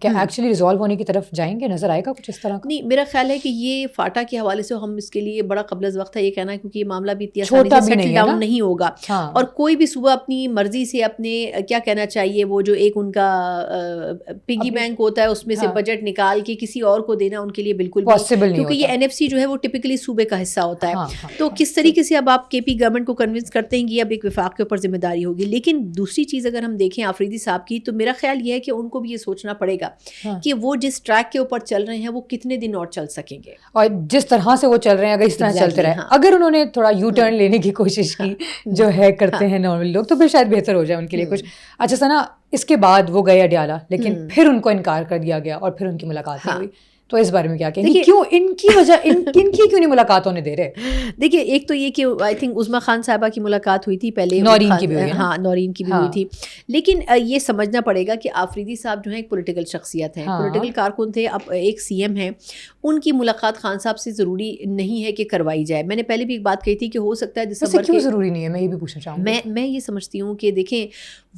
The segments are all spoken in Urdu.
کیا ایکچولی ریزالو ہونے کی طرف جائیں گے؟ نظر آئے گا کچھ اس طرح کا؟ نہیں، میرا خیال ہے کہ یہ فاٹا کے حوالے سے ہم اس کے لیے بڑا قبل از وقت ہے یہ کہنا ہے، کیونکہ یہ معاملہ بھی اتنی آسانی سے سیٹل ڈاؤن نہیں ہوگا. اور کوئی بھی صبح اپنی مرضی سے اپنے کیا کہنا چاہیے وہ جو ایک ان کا پگی بینک ہوتا ہے اس میں سے بجٹ نکال کے کسی اور کو دینا ان کے لیے بالکل پاسبل نہیں، کیونکہ یہ NFC جو ہے وہ ٹپکلی صوبے کا حصہ ہوتا ہے. تو کس طریقے سے اب آپ KP گورنمنٹ کو کنونس کرتے ہیں کہ اب ایک وفاق کے اوپر ذمہ داری ہوگی. لیکن دوسری چیز اگر ہم دیکھیں آفریدی صاحب کی، تو میرا خیال یہ ہے کہ ان کو بھی یہ سوچنا پڑے گا کہ وہ جس ٹریک کے اوپر چل رہے ہیں وہ کتنے دن اور چل سکیں گے، اور جس طرح سے وہ چل رہے ہیں اگر اس طرح چلتے رہے. اگر انہوں نے تھوڑا یو ٹرن لینے کی کوشش کی جو ہے کرتے ہیں نارمل لوگ، تو پھر شاید بہتر ہو جائے ان کے لیے کچھ. اچھا ثنا، اس کے بعد وہ گئے اڈیالہ، لیکن پھر ان کو انکار کر دیا گیا اور پھر ان کی ملاقات نہیں ہوئی. تو اس بارے میں کیا کہیں گے؟ کیوں ان کی وجہ ان کی کیوں نہیں ملاقات ہونے دے رہے؟ دیکھیے، ایک تو یہ کہ آئی تھنک عظمیٰ خان صاحبہ کی ملاقات ہوئی تھی پہلے، نورین کی بھی ہوئی، ہاں نورین کی بھی ہوئی تھی. لیکن یہ سمجھنا پڑے گا کہ آفریدی صاحب جو ہیں ایک پولیٹیکل شخصیت ہیں، پولیٹیکل کارکن تھے، اب ایک CM ہیں. ان کی ملاقات خان صاحب سے ضروری نہیں ہے کہ کروائی جائے. میں نے پہلے بھی ایک بات کہی تھی کہ ہو سکتا ہے دسمبر کیوں ضروری نہیں ہے، میں یہ بھی پوچھنا چاہوں گی. میں یہ سمجھتی ہوں کہ دیکھیں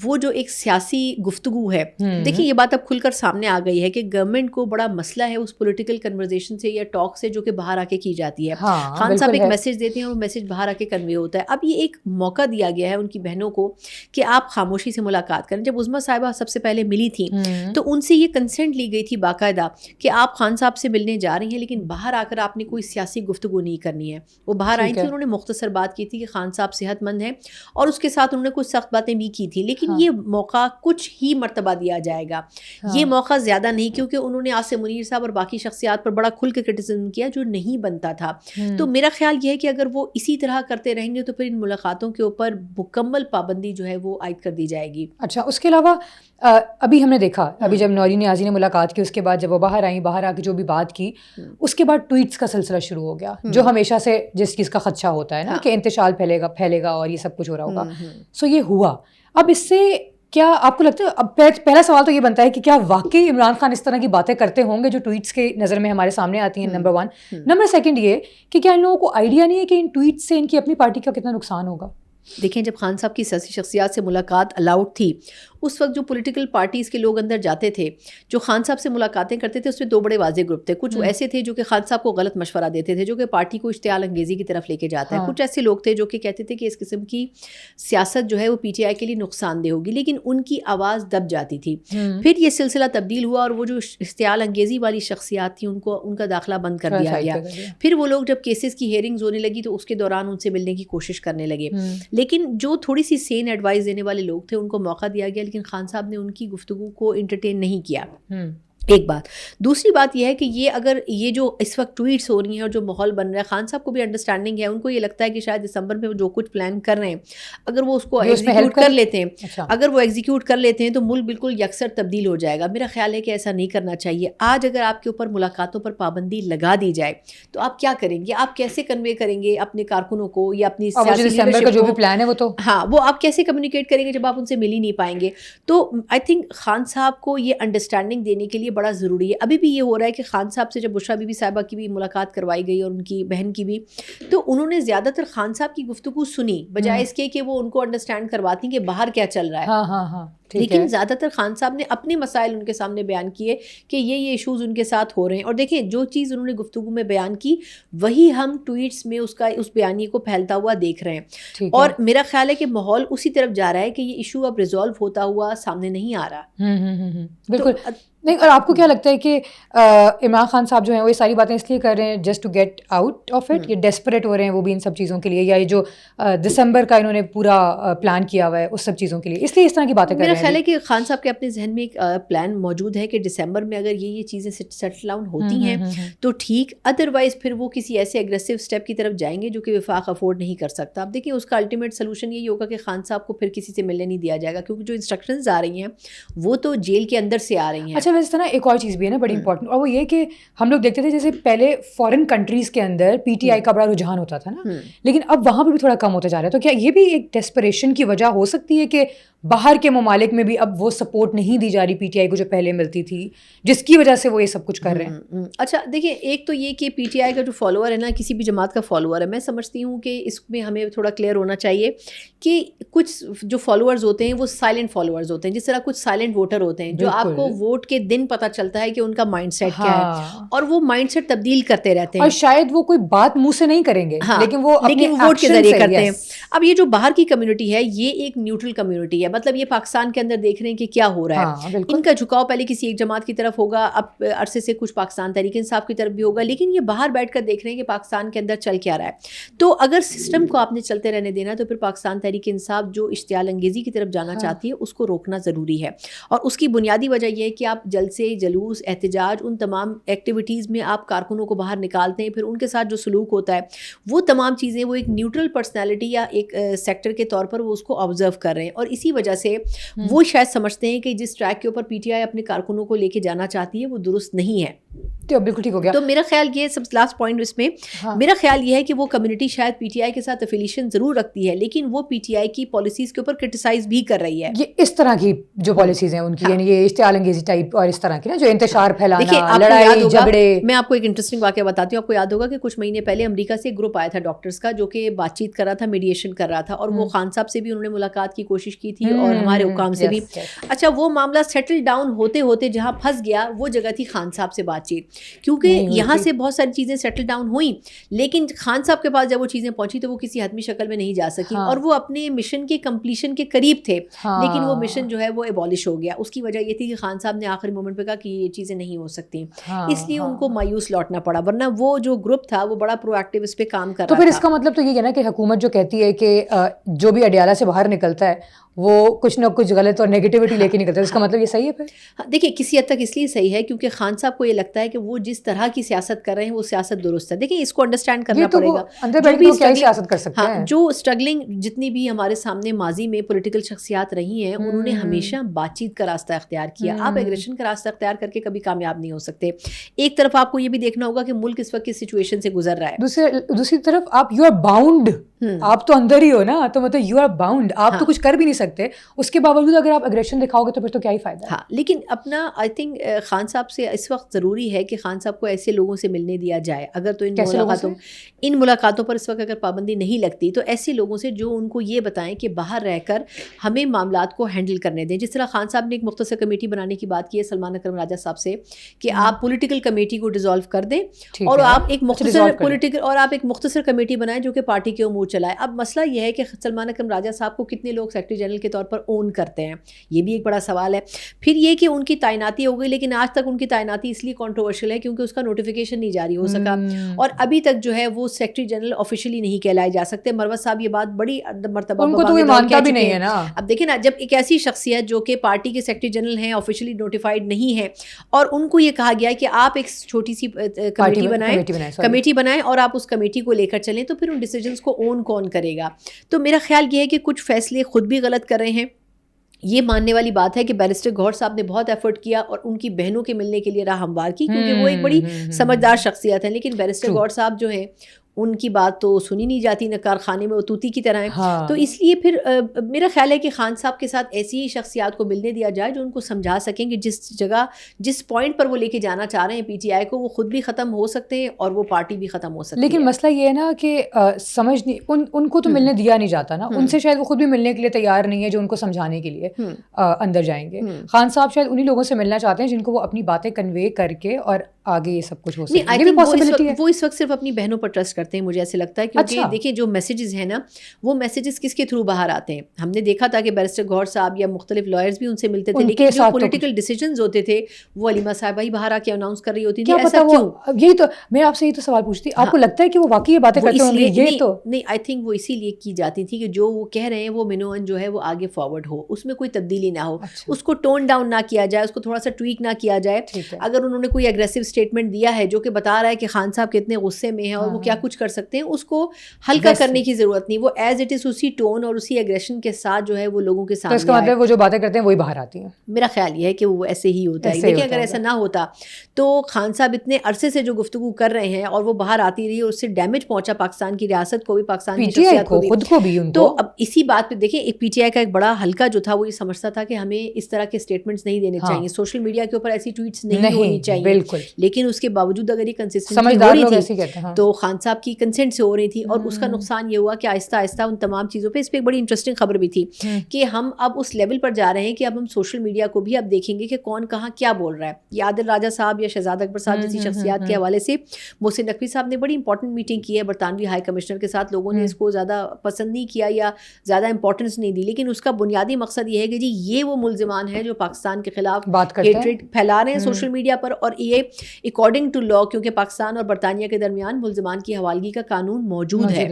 وہ جو ایک سیاسی گفتگو ہے، دیکھیں یہ بات اب کھل کر سامنے آ گئی ہے کہ گورنمنٹ کو بڑا مسئلہ ہے اس پولیٹیکل کنورزیشن سے یا ٹاک سے جو کہ باہر آ کے کی جاتی ہے. خان صاحب ایک میسج دیتے ہیں اور میسج باہر آ کے کنوے ہوتا ہے. اب یہ ایک موقع دیا گیا ہے ان کی بہنوں کو کہ آپ خاموشی سے ملاقات کریں. جب عظمیٰ صاحبہ سب سے پہلے ملی تھی تو ان سے یہ کنسنٹ لی گئی تھی باقاعدہ کہ آپ خان صاحب سے ملنے جا رہی ہیں، لیکن باہر آ کر آپ نے کوئی سیاسی گفتگو نہیں کرنی ہے. وہ باہر آئی تھی، انہوں نے مختصر بات کی تھی کہ خان صاحب صحت مند ہیں، اور اس کے ساتھ انہوں نے کچھ سخت باتیں بھی کی تھی. لیکن یہ موقع کچھ ہی مرتبہ دیا جائے گا، یہ موقع زیادہ نہیں، کیونکہ انہوں نے عاصم منیر صاحب اور باقی شخصیات پر بڑا کھل کے کرٹیسزم کیا جو نہیں بنتا تھا. تو میرا خیال یہ ہے کہ اگر وہ اسی طرح کرتے رہیں گے تو پھر ان ملاقاتوں کے اوپر مکمل پابندی جو ہے وہ عائد کر دی جائے گی. اچھا، اس کے علاوہ ابھی ہم نے دیکھا، ابھی جب نورین نیازی نے ملاقات کی، اس کے بعد جب وہ باہر آئیں، باہر آ کے جو بھی بات کی، اس کے بعد ٹویٹس کا سلسلہ شروع ہو گیا، جو ہمیشہ سے جس چیز کا خدشہ ہوتا ہے نا کہ انتشار پھیلے گا اور یہ سب کچھ ہو رہا ہوگا. سو یہ ہوا. اب اس سے کیا آپ کو لگتا ہے، اب پہلا سوال تو یہ بنتا ہے کہ کیا واقعی عمران خان اس طرح کی باتیں کرتے ہوں گے جو ٹویٹس کے نظر میں ہمارے سامنے آتی ہیں؟ نمبر 1. نمبر 2 یہ کہ کیا ان لوگوں کو آئیڈیا نہیں ہے کہ ان ٹویٹس سے ان کی اپنی پارٹی کا کتنا نقصان ہوگا؟ دیکھیں، جب خان صاحب کی سیاسی شخصیات سے ملاقات الاؤڈ تھی، اس وقت جو پولیٹیکل پارٹیز کے لوگ اندر جاتے تھے جو خان صاحب سے ملاقاتیں کرتے تھے، اس میں 2 بڑے واضح گروپ تھے. کچھ ایسے تھے جو کہ خان صاحب کو غلط مشورہ دیتے تھے، جو کہ پارٹی کو اشتعال انگیزی کی طرف لے کے جاتا ہے. کچھ ایسے لوگ تھے جو کہ کہتے تھے کہ اس قسم کی سیاست جو ہے وہ PTI کے لیے نقصان دہ ہوگی، لیکن ان کی آواز دب جاتی تھی. پھر یہ سلسلہ تبدیل ہوا اور وہ جو اشتعال انگیزی والی شخصیات تھیں ان کا داخلہ بند کر دیا گیا. پھر وہ لوگ جب کیسز کی ہیئرنگز ہونے لگی تو اس کے دوران ان سے ملنے کی کوشش کرنے لگے. لیکن جو تھوڑی سی سین ایڈوائز دینے والے لوگ تھے ان کو موقع دیا گیا، لیکن خان صاحب نے ان کی گفتگو کو انٹرٹین نہیں کیا. ایک بات. دوسری بات یہ ہے کہ یہ اگر یہ جو اس وقت ٹویٹس ہو رہی ہیں اور جو ماحول بن رہا ہے، خان صاحب کو بھی انڈرسٹینڈنگ ہے، ان کو یہ لگتا ہے کہ شاید دسمبر میں جو کچھ پلان کر رہے ہیں اگر وہ اس کو ایگزیکیوٹ کر لیتے ہیں، اگر وہ ایگزیکیوٹ کر لیتے ہیں تو ملک بالکل یکسر تبدیل ہو جائے گا. میرا خیال ہے کہ ایسا نہیں کرنا چاہیے. آج اگر آپ کے اوپر ملاقاتوں پر پابندی لگا دی جائے تو آپ کیا کریں گے؟ آپ کیسے کنوے کریں گے اپنے کارکنوں کو یا اپنی دسمبر کا جو بھی پلان ہے وہ تو وہ آپ کیسے کمیونیکیٹ کریں گے جب آپ ان سے مل ہی نہیں پائیں گے؟ تو آئی تھنک خان صاحب کو یہ انڈرسٹینڈنگ دینے کے لیے بڑا ضروری ہے. بھی یہ ہو رہا ہے کہ خان صاحب سے جب بشریٰ بی بی صاحبہ کی بھی ملاقات کروائی گئی اور ان کی بہن کی بھی، تو انہوں نے زیادہ تر خان صاحب کی گفتگو سنی بجائے اس کے کہ وہ ان کو انڈرسٹینڈ کرواتی کہ باہر کیا چل رہا ہے. لیکن زیادہ تر خان صاحب نے اپنے مسائل ان کے سامنے بیان کیے کہ یہ ایشوز ان کے ساتھ ہو رہے ہیں. اور دیکھیں جو چیز انہوں نے گفتگو میں بیان کی وہی ہم ٹویٹس میں اس بیانیے کو پھیلتا ہوا دیکھ رہے ہیں. اور میرا خیال ہے کہ ماحول اسی طرف جا رہا ہے کہ یہ ایشو اب ریزالو ہوتا ہوا سامنے نہیں آ رہا. بالکل نہیں. اور آپ کو کیا لگتا ہے کہ عمران خان صاحب جو ہیں وہ یہ ساری باتیں اس لیے کر رہے ہیں just to get out of it, یہ ڈیسپریٹ ہو رہے ہیں وہ بھی ان سب چیزوں کے لیے، یا یہ جو دسمبر کا انہوں نے پورا پلان کیا ہوا ہے اس سب چیزوں کے لیے، اس لیے اس طرح کی باتیں کر رہے ہیں؟ میرا خیال ہے کہ خان صاحب کے اپنے ذہن میں ایک پلان موجود ہے کہ دسمبر میں اگر یہ چیزیں سیٹل ڈاؤن ہوتی ہیں تو ٹھیک، ادروائز پھر وہ کسی ایسے اگریسو اسٹیپ کی طرف جائیں گے جو کہ وفاق افورڈ نہیں کر سکتا. اب دیکھیں اس کا الٹیمیٹ سولوشن یہی ہوگا کہ خان صاحب کو پھر کسی سے ملنے نہیں دیا جائے گا، کیونکہ جو انسٹرکشنز آ رہی ہیں وہ تو جیل کے اندر سے آ رہی ہیں. اچھا ویسے نا ایک اور چیز بھی ہے نا بڑی امپورٹنٹ، اور وہ یہ کہ ہم لوگ دیکھتے تھے جیسے پہلے فارن کنٹریز کے اندر PTI کا بڑا رجحان ہوتا تھا نا، لیکن اب وہاں پہ بھی تھوڑا کم ہوتا جا رہا ہے. تو کیا یہ بھی ایک ڈیسپریشن کی وجہ ہو سکتی ہے کہ باہر کے ممالک میں بھی اب وہ سپورٹ نہیں دی جا رہی پی ٹی آئی کو جو پہلے ملتی تھی, جس کی وجہ سے وہ یہ سب کچھ کر رہے ہیں. اچھا دیکھیں, ایک تو یہ کہ پی ٹی آئی کا جو فالوور ہے نا, کسی بھی جماعت کا فالوور ہے, میں سمجھتی ہوں کہ اس میں ہمیں تھوڑا کلیئر ہونا چاہیے کہ کچھ جو فالوورز ہوتے ہیں وہ سائلنٹ فالوورز ہوتے ہیں, جس طرح کچھ سائلنٹ ووٹر ہوتے ہیں جو آپ کو ووٹ کے دن پتہ چلتا ہے کہ ان کا مائنڈ سیٹ کیا ہے, اور وہ مائنڈ سیٹ تبدیل کرتے رہتے ہیں, اور شاید وہ کوئی بات منہ سے نہیں کریں گے لیکن وہ ووٹ کے ذریعے کرتے ہیں. اب یہ جو باہر کی کمیونٹی ہے یہ ایک نیوٹرل کمیونٹی ہے, مطلب یہ پاکستان کے اندر دیکھ رہے ہیں کہ کیا ہو رہا ہے, ان کا جھکاؤ پہلے کسی ایک جماعت کی طرف ہوگا, اب عرصے سے کچھ پاکستان تحریک انصاف کی طرف بھی ہوگا, لیکن یہ باہر بیٹھ کر دیکھ رہے ہیں کہ پاکستان کے اندر چل کیا رہا ہے. تو اگر سسٹم کو آپ نے چلتے رہنے دینا تو پھر پاکستان تحریک انصاف جو اشتعال انگیزی کی طرف جانا چاہتی ہے اس کو روکنا ضروری ہے, اور اس کی بنیادی وجہ یہ ہے کہ آپ جلسے, جلوس, احتجاج, ان تمام ایکٹیویٹیز میں آپ کارکنوں کو باہر نکالتے ہیں, پھر ان کے ساتھ جو سلوک ہوتا ہے وہ تمام چیزیں وہ ایک نیوٹرل پرسنالٹی یا ایک سیکٹر کے طور پر وہ اس کو آبزرو کر رہے ہیں, اور اسی وجہ سے وہ شاید سمجھتے ہیں کہ جس ٹریک کے اوپر پی ٹی آئی اپنے کارکنوں کو لے کے جانا چاہتی ہے وہ درست نہیں ہے. تو بالکل ٹھیک ہو گیا. تو میرا خیال یہ سب لاسٹ پوائنٹ اس میں میرا خیال یہ ہے کہ وہ کمیونٹی شاید پی ٹی آئی کے ساتھ افیلیشن ضرور رکھتی ہے, لیکن وہ پی ٹی آئی کی پالیسیز کے اوپر کرٹیسائز بھی کر رہی ہے. یہ اس طرح کی جو پالیسیز ہیں ان کی, یعنی یہ اشتعال انگیزی ٹائپ اور اس طرح کی نا جو انتشار پھیلانا, لڑائی جھگڑے. میں آپ کو ایک انٹرسٹنگ واقعہ بتاتی ہوں. آپ کو یاد ہوگا کہ کچھ مہینے پہلے امریکہ سے ایک گروپ آیا تھا ڈاکٹرز کا جو کہ بات چیت کر رہا تھا, میڈیشن کر رہا تھا, اور وہ خان صاحب سے بھی انہوں نے ملاقات کی کوشش کی تھی اور ہمارے حکام سے بھی. اچھا وہ معاملہ سیٹل ڈاؤن ہوتے ہوتے جہاں پھنس گیا وہ جگہ تھی خان صاحب سے بات چیت, کیونکہ یہاں سے بہت ساری چیزیں سیٹل ڈاؤن ہوئیں, لیکن خان صاحب کے پاس جب وہ چیزیں پہنچی تو وہ کسی حتمی شکل میں نہیں جا سکی, اور وہ اپنے مشن کے کمپلیشن کے قریب تھے, لیکن وہ مشن جو ہے وہ ایبالش ہو گیا. اس کی وجہ یہ تھی کہ خان صاحب نے آخری مومنٹ پہ کہا کہ یہ چیزیں نہیں ہو سکتی, اس لیے ان کو مایوس لوٹنا پڑا, ورنہ وہ جو گروپ تھا وہ بڑا پرو ایکٹیو اس پہ کام کر رہا تھا. تو پھر اس کا مطلب تو یہ ہے نا کہ حکومت جو کہتی ہے کہ جو بھی اڈیالہ سے باہر نکلتا ہے وہ کچھ نہ کچھ غلط اور نیگیٹیوٹی لے کے نکلتا ہے, اس کا مطلب یہ صحیح ہے پھر؟ دیکھیے کسی حد تک اس لیے صحیح ہے کیونکہ خان صاحب کو یہ لگتا ہے کہ وہ جس طرح کی سیاست کر رہے ہیں وہ سیاست درست ہے. دیکھیں اس کو انڈرسٹینڈ کرنا پڑے گا. جو اسٹرگلنگ جتنی بھی ہمارے سامنے ماضی میں پولیٹیکل شخصیات رہی ہیں انہوں نے ہمیشہ بات چیت کا راستہ اختیار کیا. آپ ایگریشن کا راستہ اختیار کر کے کبھی کامیاب نہیں ہو سکتے. ایک طرف آپ کو یہ بھی دیکھنا ہوگا کہ ملک اس وقت کس سچویشن سے گزر رہا ہے, دوسری طرف آپ یو آر باؤنڈ, آپ تو اندر ہی ہو نا, تو مطلب یو آر باؤنڈ, آپ تو کچھ کر بھی نہیں سکتے. اس کے باوجود اگر آپ اگریشن دکھاؤ گے تو پھر تو کیا ہی فائدہ ہے. ہاں لیکن اپنا آئی تھنک خان صاحب سے اس وقت ضروری ہے کہ خان صاحب کو ایسے لوگوں سے ملنے دیا جائے. اگر تو ان ملاقاتوں پر اس وقت اگر پابندی نہیں لگتی تو ایسے لوگوں سے جو ان کو یہ بتائیں کہ باہر رہ کر ہمیں معاملات کو ہینڈل کرنے دیں. جس طرح خان صاحب نے ایک مختصر کمیٹی بنانے کی بات کی ہے سلمان اکرم راجہ صاحب سے کہ آپ پولیٹیکل کمیٹی کو ڈیزالو کر دیں اور آپ ایک مختصر کمیٹی بنائیں جو کہ پارٹی کے امور چلائے. اب مسئلہ یہ ہے کہ سلمان اکرم راجہ صاحب کو کتنے لوگ سیکرٹری جنرل کے طور پر اون کرتے ہیں, یہ بھی ایک بڑا سوال ہے. پھر یہ کہ ان کی تعیناتی ہو گئی, لیکن آج تک ان کی تعیناتی اس لیے کنٹروورشل ہے کیونکہ اس کا نوٹیفیکیشن نہیں جاری ہو سکا, اور ابھی تک جو ہے وہ سیکرٹری جنرل آفیشیلی نہیں کہلائے جا سکتے. مروت صاحب یہ بات بڑی مرتبہ ان کو تو مانتا بھی نہیں ہے نا. اب دیکھیں نا, جب ایک ایسی شخصیت جو کہ پارٹی کے سیکرٹری جنرل ہیں, آفیشیلی نوٹیفائڈ نہیں ہے, اور ان کو یہ کہا گیا ہے کہ آپ ایک چھوٹی سی کمیٹی بنائیں اور آپ اس کمیٹی کو لے کر چلیں, تو پھر ان ڈیسیجنس کو اون کون کرے گا. تو میرا خیال یہ ہے کہ کچھ فیصلے خود بھی غلط کر رہے ہیں. یہ ماننے والی بات ہے کہ بیرسٹر گوھر صاحب نے بہت ایفرٹ کیا اور ان کی بہنوں کے ملنے کے لیے راہ ہموار کی, کیونکہ وہ ایک بڑی سمجھدار شخصیت ہیں, لیکن بیرسٹر گوھر صاحب جو ہیں ان کی بات تو سنی نہیں جاتی, نہ کارخانے میں وہ طوطی کی طرح ہیں. تو اس لیے پھر میرا خیال ہے کہ خان صاحب کے ساتھ ایسی ہی شخصیات کو ملنے دیا جائے جو ان کو سمجھا سکیں کہ جس جگہ جس پوائنٹ پر وہ لے کے جانا چاہ رہے ہیں پی ٹی آئی کو, وہ خود بھی ختم ہو سکتے ہیں اور وہ پارٹی بھی ختم ہو سکتی ہے. لیکن مسئلہ یہ ہے نا کہ سمجھ نہیں, ان کو تو ملنے دیا نہیں جاتا نا, ان سے شاید وہ خود بھی ملنے کے لیے تیار نہیں ہے جو ان کو سمجھانے کے لیے اندر جائیں گے. خان صاحب شاید انہیں لوگوں سے ملنا چاہتے ہیں جن کو وہ اپنی باتیں کنوے کر کے اور آگے یہ سب کچھ ہو سکے. وہ اس وقت صرف اپنی بہنوں پر ٹرسٹ کرتے ہیں, مجھے ایسے لگتا ہے, کیونکہ دیکھیں جو میسیجز ہیں نا وہ میسیجز کس کے تھرو باہر آتے ہیں. ہم نے دیکھا تھا کہ بیرسٹر گوھر صاحب یا مختلف لائرز بھی ان سے ملتے تھے, لیکن جو پولیٹیکل ڈیسیجنز ہوتے تھے وہ علیمہ صاحبہ ہی باہر آ کے اناؤنس کر رہی ہوتی تھی. ایسا کیوں؟ یہی تو میں آپ سے یہ تو سوال پوچھتی, آپ کو لگتا ہے کہ وہ واقعی یہ باتیں کرتے ہوں گے؟ یہ تو نہیں, آئی تھنک وہ اسی لیے کی جاتی تھی کہ جو وہ کہہ رہے ہیں وہ منوئن جو ہے وہ آگے فارورڈ ہو, اس میں کوئی تبدیلی نہ ہو, اس کو ٹون ڈاؤن نہ کیا جائے, اس کو تھوڑا سا ٹویک نہ کیا جائے. اگر انہوں نے کوئی اگریسو اسٹیٹمنٹ دیا ہے جو کہ بتا رہا ہے کہ خان صاحب کتنے غصے میں ہیں اور وہ کیا کچھ کر سکتے ہیں، اس کو ہلکا کرنے کی ضرورت نہیں. وہ ایز اٹ از اسی ٹون اور اسی ایگریشن کے ساتھ جو ہے وہ لوگوں کے سامنے. تو اس کا مطلب وہ جو باتیں کرتے ہیں وہی باہر آتی ہیں. میرا خیال یہ ہے کہ وہ ایسے ہی ہوتا ہے. لیکن اگر ایسا نہ ہوتا تو خان صاحب اتنے عرصے سے جو گفتگو کر رہے ہیں اور وہ باہر آتی رہی اور اس سے ڈیمیج پہنچا پاکستان کی ریاست کو بھی، پاکستان کی شخصیات کو بھی، خود کو بھی. تو اب اسی بات پہ دیکھیں ایک پی ٹی آئی کا ایک بڑا حلقہ جو تھا وہ یہ سمجھتا تھا کہ ہمیں اس طرح کے اسٹیٹمنٹس نہیں دینے چاہیے، سوشل میڈیا کے اوپر ایسی ٹویٹس نہیں ہونی چاہیے. بالکل. لیکن اس کے باوجود اگر یہ کنسسٹنسی ہو رہی تھی تو خان صاحب کی کنسنٹ سے ہو رہی تھی، اور اس کا نقصان یہ ہوا کہ آہستہ آہستہ ان تمام چیزوں پہ، اس پہ ایک بڑی انٹرسٹنگ خبر بھی تھی کہ ہم اب اس لیول پر جا رہے ہیں کہ اب ہم سوشل میڈیا کو بھی اب دیکھیں گے کہ کون کہاں کیا بول رہا ہے. یہ عادل راجہ صاحب یا شہزاد اکبر صاحب جیسی شخصیات کے حوالے سے محسن نقوی صاحب نے بڑی امپورٹنٹ میٹنگ کی ہے برطانوی ہائی کمشنر کے ساتھ. لوگوں نے اس کو زیادہ پسند نہیں کیا یا زیادہ امپورٹنس نہیں دی، لیکن اس کا بنیادی مقصد یہ ہے کہ جی یہ وہ ملزمان ہیں جو پاکستان کے خلاف ہیٹریڈ پھیلا رہے ہیں سوشل میڈیا پر، اور یہ اکارڈنگ ٹو لا، کیونکہ پاکستان اور برطانیہ کے درمیان ملزمان کی حوالگی کا قانون موجود ہے،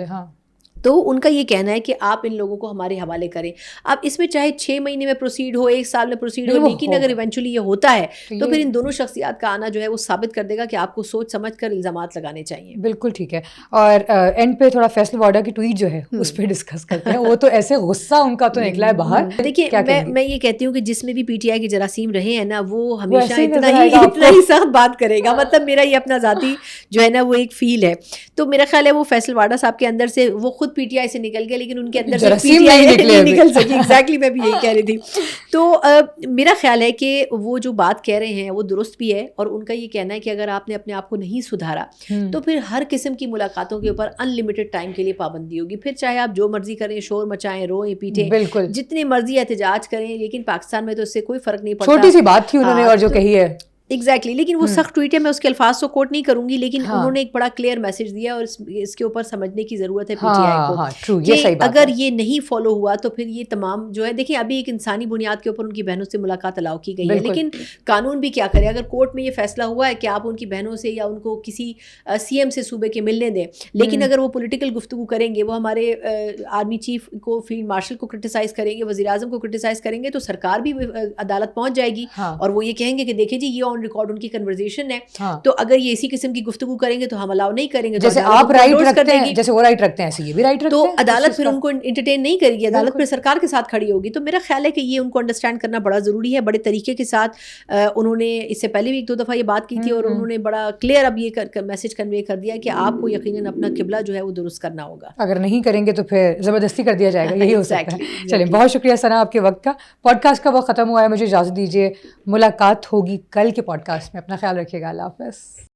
تو ان کا یہ کہنا ہے کہ آپ ان لوگوں کو ہمارے حوالے کریں. اب اس میں چاہے 6 مہینے میں پروسیڈ ہو، 1 سال میں پروسیڈ ہو، لیکن اگر ایونچولی یہ ہوتا ہے تو پھر ان دونوں شخصیات کا آنا جو ہے وہ ثابت کر دے گا کہ آپ کو سوچ سمجھ کر الزامات لگانے چاہیے. بالکل ٹھیک ہے. اور اینڈ پہ تھوڑا فیصل وارڈا کی ٹویٹ جو ہے اس پہ ڈسکس کرتے ہیں. وہ تو ایسے غصہ ان کا تو نکلا ہے باہر. دیکھیے میں یہ کہتی ہوں کہ جس میں بھی پی ٹی آئی کے جراثیم رہے ہیں نا وہ ہمیشہ اتنا ہی سخت بات کرے گا. مطلب میرا یہ اپنا ذاتی جو ہے نا وہ ایک فیل ہے. تو میرا خیال ہے وہ فیصل وارڈا صاحب کے اندر سے، وہ خود پی ٹی آئی سے نکل گئے لیکن ان کے اندر سے پی ٹی آئی نہیں نکل سکی. ایگزیکٹلی میں بھی یہی کہہ رہی تھی. تو میرا خیال ہے کہ وہ جو بات کہہ رہے ہیں وہ درست بھی ہے، اور ان کا یہ کہنا ہے کہ اگر آپ نے اپنے آپ کو نہیں سدھارا تو پھر ہر قسم کی ملاقاتوں کے اوپر ان لمیٹڈ ٹائم کے لیے پابندی ہوگی. پھر چاہے آپ جو مرضی کریں، شور مچائیں، روئیں پیٹیں، جتنی مرضی احتجاج کریں، لیکن پاکستان میں تو اس سے کوئی فرق نہیں پڑتا. چھوٹی سی بات تھی انہوں نے اور جو کہی ہے ایگزیکٹلی. لیکن وہ سخت ٹویٹ ہے، میں اس کے الفاظ کو کوٹ نہیں کروں گی، لیکن انہوں نے ایک بڑا کلیئر میسج دیا، اور اس کے اوپر سمجھنے کی ضرورت ہے پی ٹی آئی کو کہ اگر یہ نہیں فالو ہوا تو پھر یہ تمام جو ہے، دیکھیں ابھی ایک انسانی بنیاد کے اوپر ان کی بہنوں سے ملاقات الاؤ کی گئی ہے، لیکن قانون بھی کیا کرے. اگر کورٹ میں یہ فیصلہ ہوا ہے کہ آپ ان کی بہنوں سے یا ان کو کسی سی ایم سے صوبے کے ملنے دیں، لیکن اگر وہ پولیٹیکل گفتگو کریں گے، وہ ہمارے آرمی چیف کو، فیلڈ مارشل کو کرٹیسائز کریں گے، وزیر اعظم کو کرٹیسائز کریں گے، تو سرکار بھی عدالت پہنچ جائے گی، اور وہ یہ کہیں گے کہ دیکھیں جی یہ آن ریکارڈ ان کی کنورزیشن ہے. تو اگر یہ اسی قسم کی گفتگو کریں گے تو ہم الاؤ نہیں کریں گے. جیسے آپ رائٹ رکھتے ہیں، جیسے وہ رائٹ رکھتے ہیں ایسے یہ بھی رائٹ رکھتے ہیں، تو عدالت پھر ان کو انٹرٹین نہیں کرے گی، عدالت پھر سرکار کے ساتھ کھڑی ہوگی. تو میرا خیال ہے کہ یہ ان کو انڈرسٹینڈ کرنا بڑا ضروری ہے. بڑے طریقے کے ساتھ انہوں نے اس سے پہلے بھی 1-2 دفعہ یہ بات کی تھی، اور انہوں نے بڑا کلیئر اب یہ میسج کنوے کر دیا کہ آپ کو یقیناً اپنا قبلہ جو ہے وہ درست کرنا ہوگا. اگر نہیں کریں گے تو پھر زبردستی کر دیا جائے گا. یہی ہو سکتا ہے. چلیں، بہت شکریہ ثنا آپ کے وقت کا. پوڈ کاسٹ کا وقت ختم ہوا ہے، مجھے اجازت دیجیے. ملاقات ہوگی کل کے پوڈ کاسٹ میں. اپنا خیال رکھیے گا. اللہ حافظ.